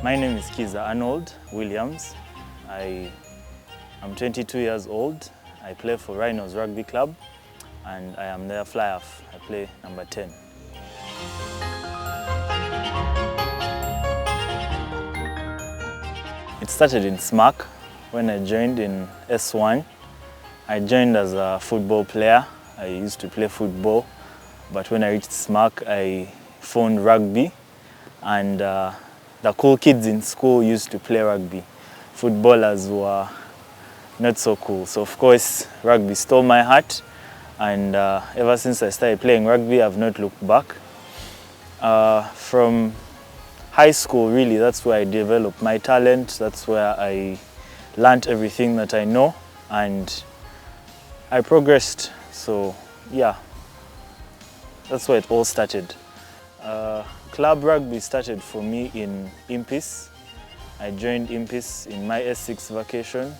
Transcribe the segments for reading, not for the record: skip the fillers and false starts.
My name is Kiiza Arnold Williams. I am 22 years old. I play for Rhinos Rugby Club and I am their fly-half. I play number 10. It started in SMAC when I joined in S1. I joined as a football player. I used to play football, but when I reached SMAC, I found rugby, and the cool kids in school used to play rugby. Footballers were not so cool. So of course, rugby stole my heart, and ever since I started playing rugby, I've not looked back. From high school, really, that's where I developed my talent. That's where I learned everything that I know, and I progressed. So yeah, that's where it all started. Club rugby started for me in Impis. I joined Impis in my S6 vacation,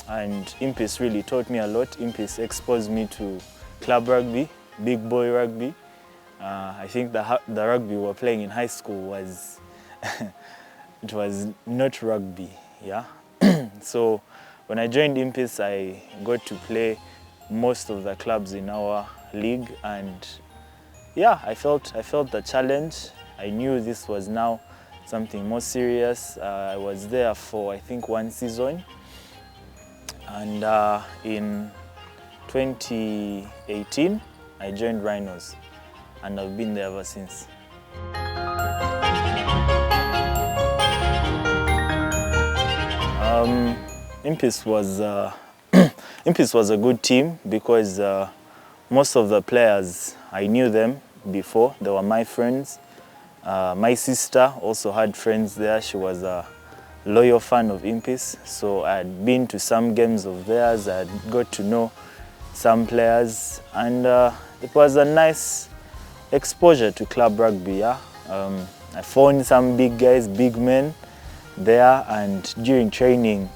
and Impis really taught me a lot. Impis exposed me to club rugby, big boy rugby. I think the rugby we were playing in high school was it was not rugby, yeah. So when I joined Impis, I got to play most of the clubs in our league, and yeah, I felt the challenge. I knew this was now something more serious. I was there for, I think, 1 season, and in 2018 I joined Rhinos, and I've been there ever since. Impis was Impis was a good team because most of the players, I knew them before. They were my friends. My sister also had friends there. She was a loyal fan of Impis, so I had been to some games of theirs. I had got to know some players, and it was a nice exposure to club rugby. Yeah? I found some big guys, big men there, and during training,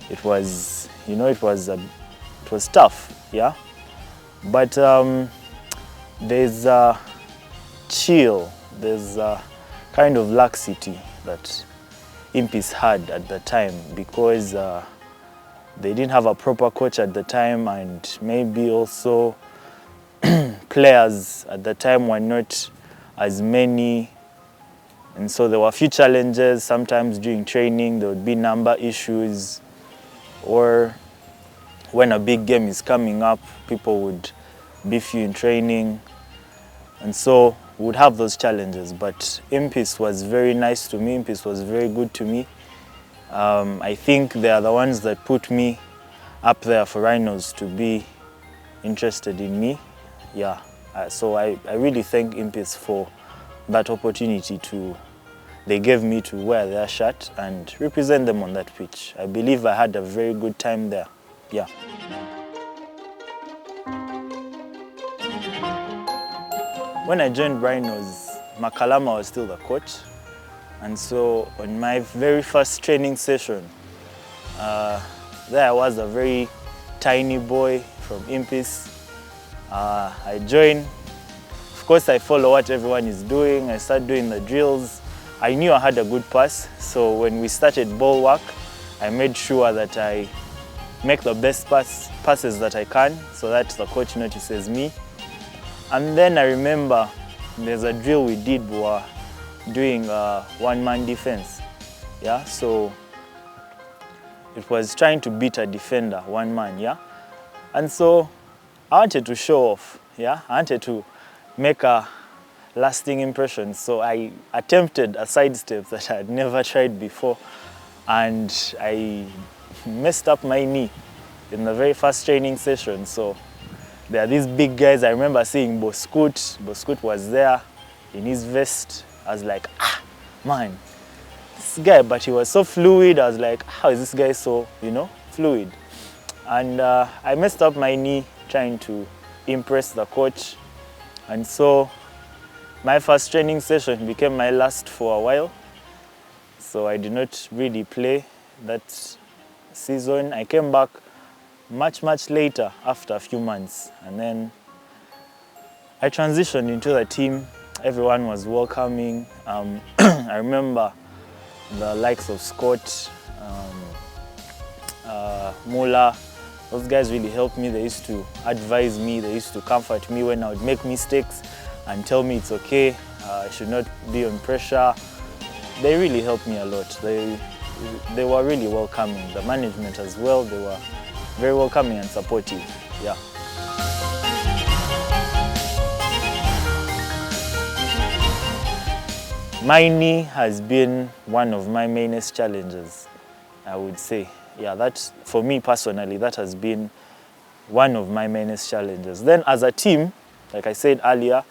it was, you know, it was tough, yeah. But there's a chill, there's a kind of laxity that Impis had at the time, because they didn't have a proper coach at the time, and maybe also players at the time were not as many, and so there were a few challenges. Sometimes during training there would be number issues, or when a big game is coming up, people would beef you in training, and so we would have those challenges. But Impis was very nice to me. Impis was very good to me. I think they are the ones that put me up there for Rhinos to be interested in me. Yeah, so I really thank Impis for that opportunity they gave me to wear their shirt and represent them on that pitch. I believe I had a very good time there. Yeah. When I joined Rhinos, Makalama was still the coach, and so on my very first training session, there I was, a very tiny boy from Impis. I joined. Of course, I follow what everyone is doing. I start doing the drills. I knew I had a good pass, so when we started ball work, I made sure that I make the best passes that I can, so that the coach notices me. And then I remember there's a drill we did. We were doing one-man defense. Yeah, so it was trying to beat a defender, one man. Yeah, and so I wanted to show off. Yeah, I wanted to make a lasting impression, so I attempted a sidestep that I had never tried before, and I messed up my knee in the very first training session. So there are these big guys. I remember seeing Boskut. Boskut was there in his vest. I was like, man, this guy, but he was so fluid. I was like, how is this guy so, fluid? And I messed up my knee trying to impress the coach, and so my first training session became my last for a while. So I did not really play that season. I came back much later, after a few months, and then I transitioned into the team. everyone was welcoming. I remember the likes of Scott, Mula, those guys really helped me. They used to advise me, they used to comfort me when I would make mistakes and tell me it's okay, I should not be on pressure. They really helped me a lot. They were really welcoming. The management as well, they were very welcoming and supportive. Yeah. My knee has been one of my mainest challenges, I would say. Yeah, that, for me personally, that has been one of my mainest challenges. Then as a team, like I said earlier,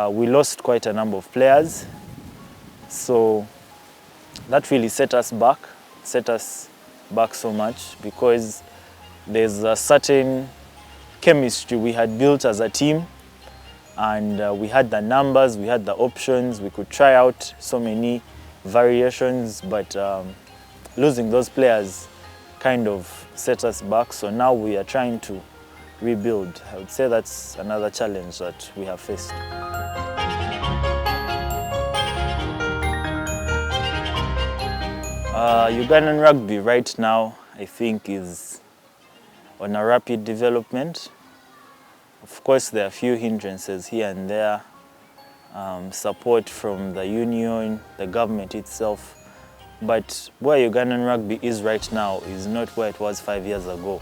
we lost quite a number of players. So that really set us back so much, because there's a certain chemistry we had built as a team, and we had the numbers, we had the options, we could try out so many variations, but losing those players kind of set us back. So now we are trying to rebuild. I would say that's another challenge that we have faced. Ugandan rugby right now, I think, is on a rapid development. Of course, there are a few hindrances here and there, support from the union, the government itself, but where Ugandan rugby is right now is not where it was 5 years ago.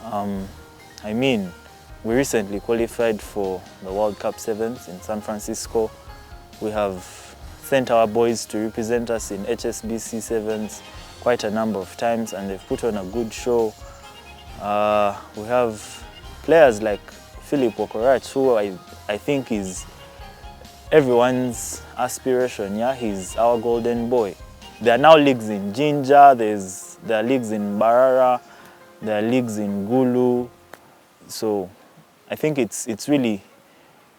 I mean, we recently qualified for the World Cup Sevens in San Francisco. We have sent our boys to represent us in HSBC Sevens quite a number of times, and they've put on a good show. We have players like Philip Okorach, who I think is everyone's aspiration. Yeah, he's our golden boy. There are now leagues in Jinja, there are leagues in Barara, there are leagues in Gulu. So I think it's really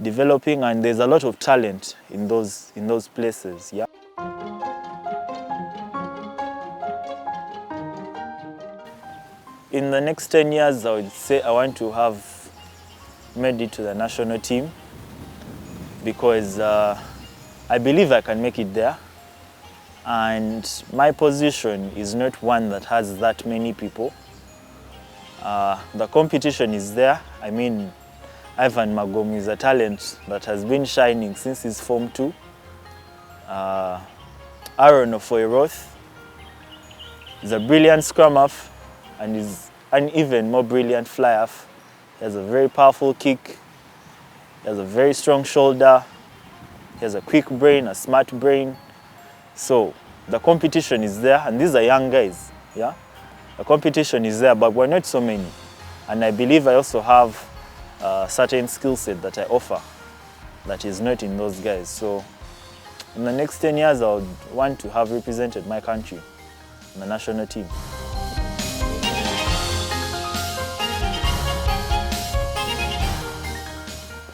developing, and there's a lot of talent in those places. Yeah. In the next 10 years, I would say I want to have made it to the national team, because I believe I can make it there. And my position is not one that has that many people. The competition is there. I mean, Ivan Magomu is a talent that has been shining since his Form 2. Aaron Ofoiroth is a brilliant scrum half and is an even more brilliant fly half. He has a very powerful kick, he has a very strong shoulder, he has a quick brain, a smart brain. So the competition is there, and these are young guys. Yeah, the competition is there, but we're not so many. And I believe I also have a certain skill set that I offer that is not in those guys. So in the next 10 years, I would want to have represented my country in the national team.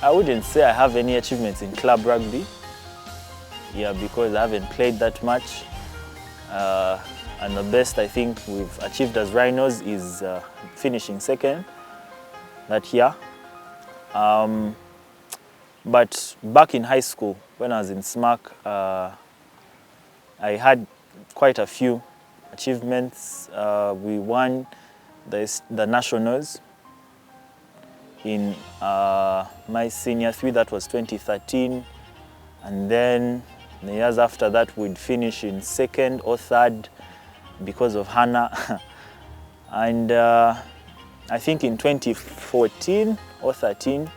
I wouldn't say I have any achievements in club rugby. Yeah, because I haven't played that much. And the best I think we've achieved as Rhinos is finishing second that year. But back in high school, when I was in SMAC, I had quite a few achievements. We won the nationals in my senior 3, that was 2013. And then the years after that, we'd finish in second or third because of Hannah. And I think in 2014 or 13,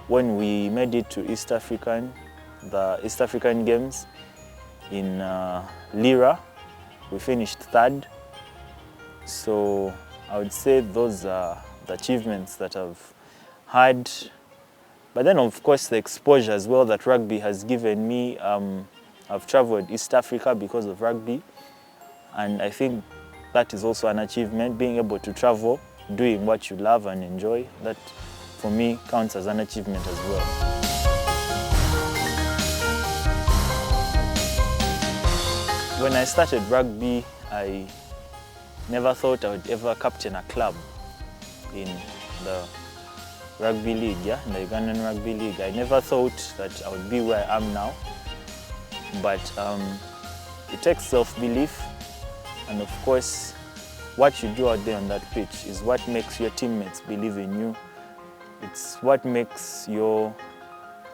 when we made it to the East African Games in Lira, we finished third. So I would say those are the achievements that I've had. But then, of course, the exposure as well that rugby has given me. I've traveled East Africa because of rugby, and I think that is also an achievement, being able to travel, doing what you love and enjoy. That, for me, counts as an achievement as well. When I started rugby, I never thought I would ever captain a club in the rugby league, yeah, in the Ugandan Rugby League. I never thought that I would be where I am now, but it takes self-belief, and of course, what you do out there on that pitch is what makes your teammates believe in you. It's what makes your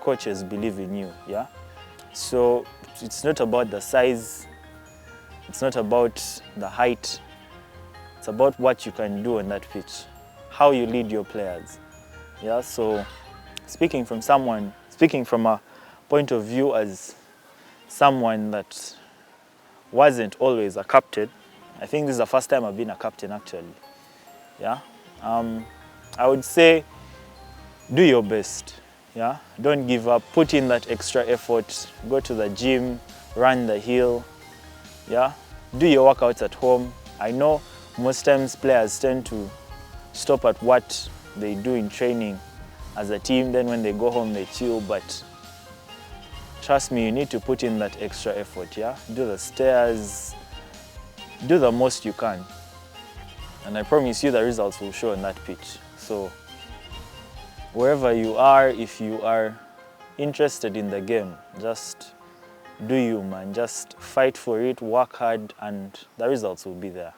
coaches believe in you, yeah? So it's not about the size, it's not about the height, it's about what you can do on that pitch, how you lead your players, yeah? So speaking from a point of view as someone that wasn't always a captain, I think this is the first time I've been a captain actually, yeah? I would say do your best, yeah? Don't give up, put in that extra effort, go to the gym, run the hill, yeah? Do your workouts at home. I know most times players tend to stop at what they do in training as a team, then when they go home they chill, but trust me, you need to put in that extra effort, yeah? Do the stairs, do the most you can, and I promise you the results will show on that pitch. So wherever you are, if you are interested in the game, just do you, man. Just fight for it, work hard, and the results will be there.